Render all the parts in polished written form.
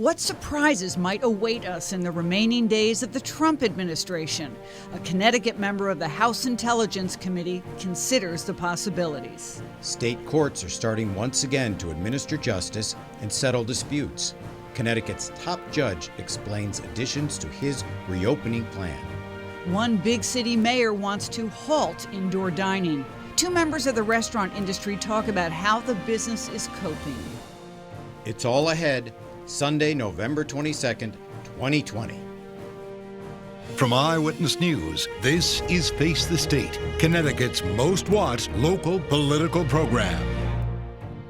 What surprises might await us in the remaining days of the Trump administration? A Connecticut member of the House Intelligence Committee considers the possibilities. State courts are starting once again to administer justice and settle disputes. Connecticut's top judge explains additions to his reopening plan. One big city mayor wants to halt indoor dining. Two members of the restaurant industry talk about how the business is coping. It's all ahead. Sunday, November 22nd, 2020. From Eyewitness News, this is Face the State, Connecticut's most watched local political program.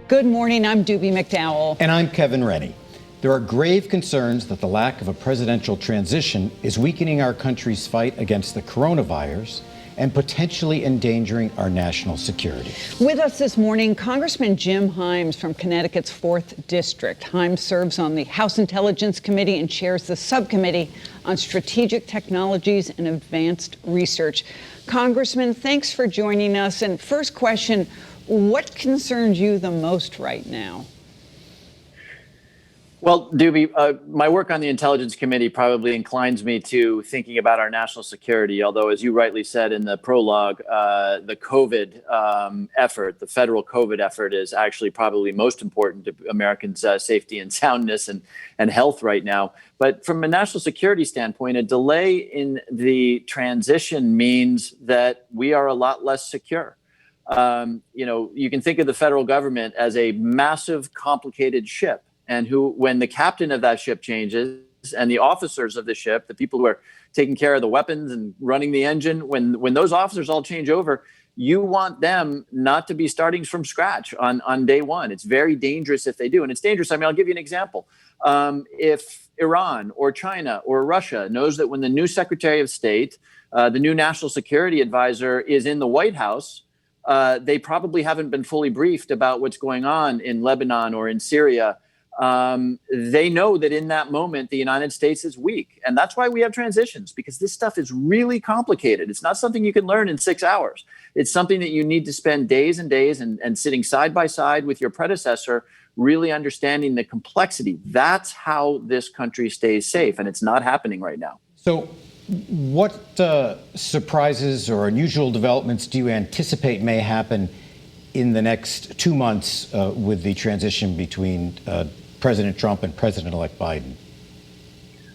Good morning, I'm Doobie McDowell. And I'm Kevin Rennie. There are grave concerns that the lack of a presidential transition is weakening our country's fight against the coronavirus and potentially endangering our national security. With us this morning, Congressman Jim Himes from Connecticut's 4th District. Himes serves on the House Intelligence Committee and chairs the subcommittee on strategic technologies and advanced research. Congressman, thanks for joining us. And first question, what concerns you the most right now? Well, Doobie, my work on the Intelligence Committee probably inclines me to thinking about our national security, although, as you rightly said in the prologue, the COVID effort, the federal COVID effort, is actually probably most important to Americans' safety and soundness and health right now. But from a national security standpoint, a delay in the transition means that we are a lot less secure. You can think of the federal government as a massive, complicated ship. And when the captain of that ship changes and the officers of the ship, the people who are taking care of the weapons and running the engine, when those officers all change over, you want them not to be starting from scratch on day one. It's very dangerous if they do. And it's dangerous. I mean, I'll give you an example. If Iran or China or Russia knows that when the new Secretary of State, the new National Security Advisor is in the White House, they probably haven't been fully briefed about what's going on in Lebanon or in Syria. They know that in that moment, the United States is weak. And that's why we have transitions, because this stuff is really complicated. It's not something you can learn in 6 hours. It's something that you need to spend days and days and sitting side by side with your predecessor, really understanding the complexity. That's how this country stays safe. And it's not happening right now. So what surprises or unusual developments do you anticipate may happen in the next 2 months with the transition between President Trump and President-elect Biden?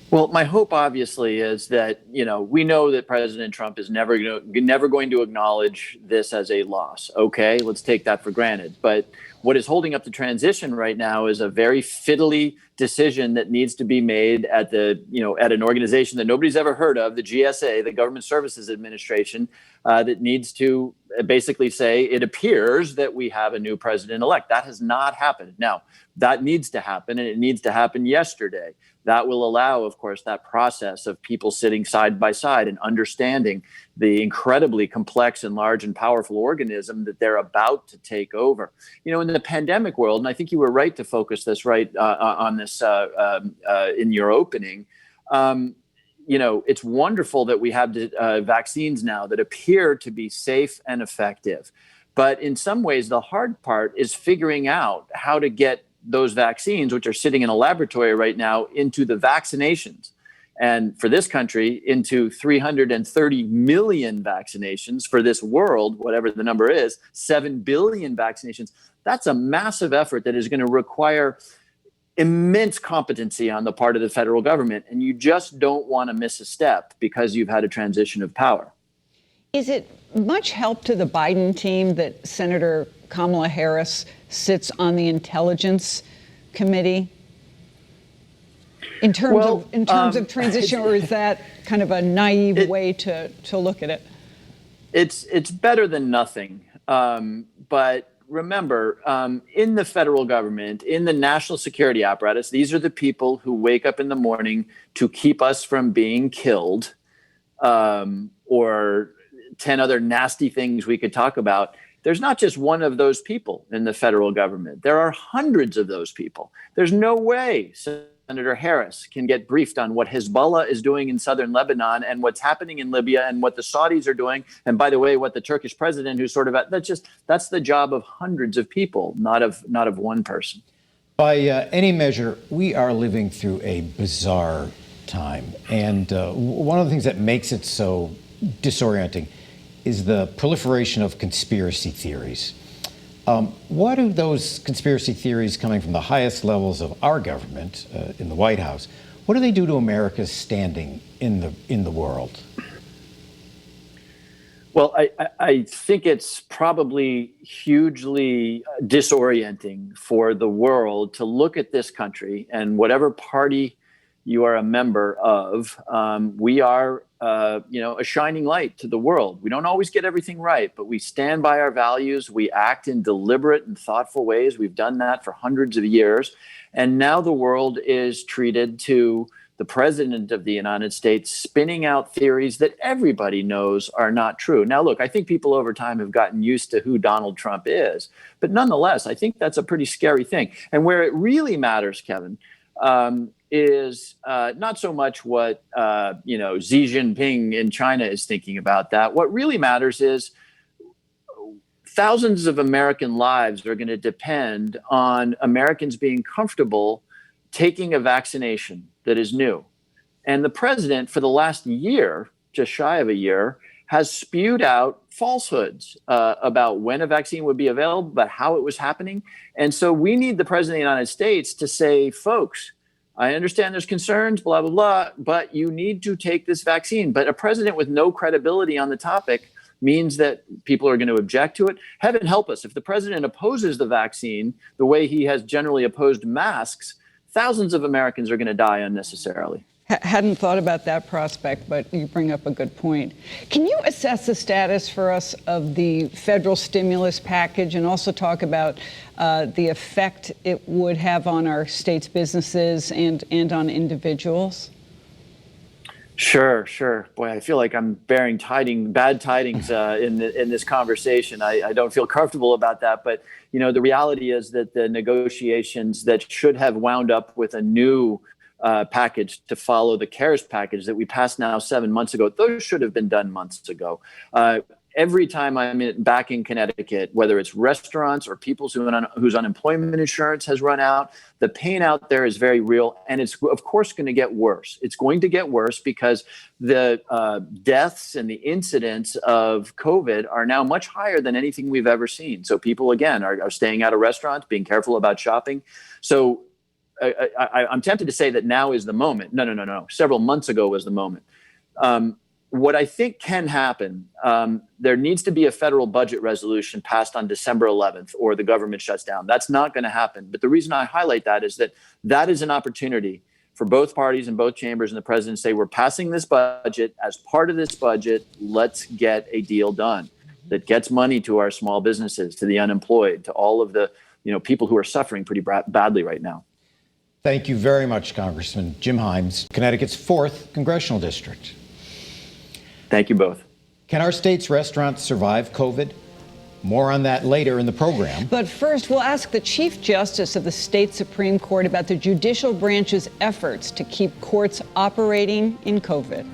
Well, my hope, obviously, is that, we know that President Trump is never going to acknowledge this as a loss. Okay, let's take that for granted. But what is holding up the transition right now is a very fiddly decision that needs to be made at at an organization that nobody's ever heard of, the GSA, the Government Services Administration, that needs to basically say it appears that we have a new president-elect. That has not happened. Now, that needs to happen, and it needs to happen yesterday. That will allow, of course, that process of people sitting side by side and understanding the incredibly complex and large and powerful organism that they're about to take over. In the pandemic world, and I think you were right to focus this on this in your opening, it's wonderful that we have vaccines now that appear to be safe and effective. But in some ways, the hard part is figuring out how to get those vaccines, which are sitting in a laboratory right now, into the vaccinations. And for this country, into 330 million vaccinations. For this world, whatever the number is, 7 billion vaccinations. That's a massive effort that is going to require immense competency on the part of the federal government. And you just don't want to miss a step because you've had a transition of power. Is it much help to the Biden team that Senator Kamala Harris sits on the Intelligence Committee in terms of transition, or is that kind of a naive way to look at it? It's better than nothing. But remember, in the federal government, in the national security apparatus, these are the people who wake up in the morning to keep us from being killed, or 10 other nasty things we could talk about. There's not just one of those people in the federal government. There are hundreds of those people. There's no way Senator Harris can get briefed on what Hezbollah is doing in southern Lebanon and what's happening in Libya and what the Saudis are doing. And by the way, what the Turkish president, who's sort of that's the job of hundreds of people, not of one person. By any measure, we are living through a bizarre time. And one of the things that makes it so disorienting is the proliferation of conspiracy theories. What do those conspiracy theories coming from the highest levels of our government, in the White House, what do they do to America's standing in the world? Well, I think it's probably hugely disorienting for the world to look at this country, and whatever party you are a member of, we are, a shining light to the world. We don't always get everything right, but we stand by our values. We act in deliberate and thoughtful ways. We've done that for hundreds of years. And now the world is treated to the president of the United States spinning out theories that everybody knows are not true. Now, look, I think people over time have gotten used to who Donald Trump is. But nonetheless, I think that's a pretty scary thing. And where it really matters, Kevin, is not so much what Xi Jinping in China is thinking about that. What really matters is thousands of American lives are going to depend on Americans being comfortable taking a vaccination that is new. And the president, for the last year, just shy of a year, has spewed out falsehoods about when a vaccine would be available, but how it was happening. And so we need the president of the United States to say, folks, I understand there's concerns, blah, blah, blah, but you need to take this vaccine. But a president with no credibility on the topic means that people are going to object to it. Heaven help us. If the president opposes the vaccine the way he has generally opposed masks, thousands of Americans are going to die unnecessarily. Hadn't thought about that prospect, but you bring up a good point. Can you assess the status for us of the federal stimulus package and also talk about the effect it would have on our state's businesses and on individuals? Sure. Boy, I feel like I'm bearing bad tidings in this conversation. I don't feel comfortable about that. But, the reality is that the negotiations that should have wound up with a new package to follow the CARES package that we passed now 7 months ago, those should have been done months ago. Every time I'm back in Connecticut, whether it's restaurants or people whose unemployment insurance has run out, the pain out there is very real. And it's, of course, going to get worse. It's going to get worse because the deaths and the incidents of COVID are now much higher than anything we've ever seen. So people, again, are staying out of restaurants, being careful about shopping. So I'm tempted to say that now is the moment. No. Several months ago was the moment. What I think can happen, there needs to be a federal budget resolution passed on December 11th or the government shuts down. That's not going to happen. But the reason I highlight that is that is an opportunity for both parties and both chambers and the president to say, we're passing this budget. As part of this budget, let's get a deal done that gets money to our small businesses, to the unemployed, to all of the people who are suffering pretty badly right now. Thank you very much, Congressman Jim Himes, Connecticut's 4th Congressional District. Thank you both. Can our state's restaurants survive COVID? More on that later in the program. But first, we'll ask the Chief Justice of the state Supreme Court about the judicial branch's efforts to keep courts operating in COVID.